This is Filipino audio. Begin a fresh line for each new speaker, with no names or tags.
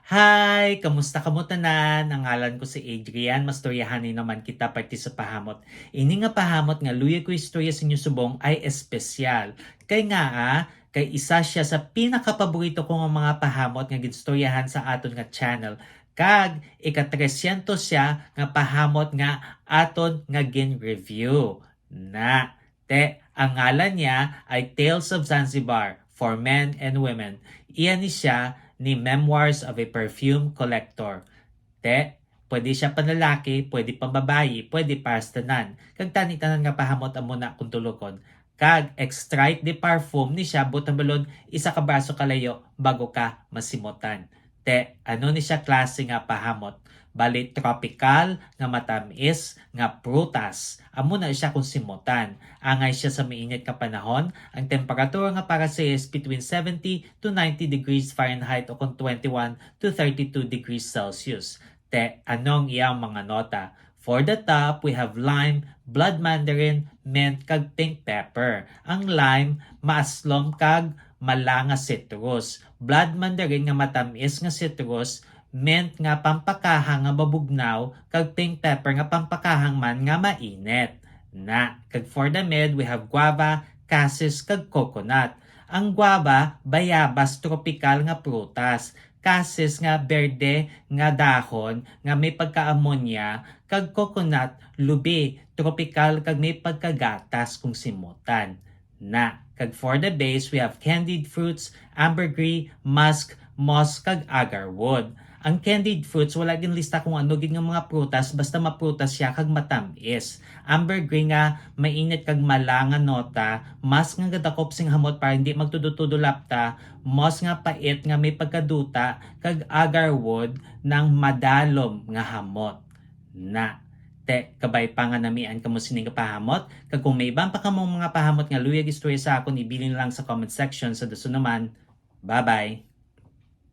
Hi! Kamusta kamo tanan? Ang ngalan ko si Adrian. Mastoryahanin naman kita parte sa pahamot. Ini nga pahamot nga luya ko istorya sa inyo subong ay espesyal. Kay nga kay isa siya sa pinakapaborito ko nga mga pahamot nga ginstoryahan sa aton nga channel. Kag ika-300 siya nga pahamot nga aton nga gin-review. Ang ngalan niya ay Tales of Zanzibar for Men and Women. Iyan ni siya ni Memoirs of a Perfume Collector. Pwede siya panlalaki, pwede pambabayi, pwede para sa tanan. Kag tani-tanan nga pahamot amo na kung tulokon. Kag extract de parfum ni siya butang balon isa ka braso kalayo bago ka masimutan. Ano ni siya klase nga pahamot? Bali tropical nga matamis nga prutas. Amo na siya kung simutan. Angay siya sa mainit ka panahon. Ang temperatura nga para sa is between 70 to 90 degrees Fahrenheit o kung 21 to 32 degrees Celsius. Anong iyang mga nota? For the top, we have lime, blood mandarin, mint, kag pink pepper. Ang lime, maaslom kag malanga citrus. Blood mandarin nga matamis nga citrus, mint nga pampakahang nga mabugnaw, kag pink pepper nga pampakahang man nga mainit. Kag for the mid, we have guava, cassis, kag coconut. Ang guava, bayabas, tropical nga prutas. Cassis nga berde nga dahon nga may pagka-ammonia, kag coconut, lubi, tropical kag may pagkagatas kung simutan. Kag for the base, we have candied fruits, ambergris, musk, moss, kag agarwood. Ang candied fruits, wala gin lista kung ano gin nga mga prutas, basta maprutas siya kag matamis. Ambergris nga mainit kag malanga nota, mas nga gadakop sing hamot para hindi magtudo-tudo-lapta, moss nga pait nga may pagkaduta, kag agarwood ng madalom nga hamot. Kabay pa nga namian kamo sining pahamot. Kag kung may ibang pa kamong mga pahamot nga luyag istorya sa akon, ibilin lang sa comment section sa daso naman. Bye-bye!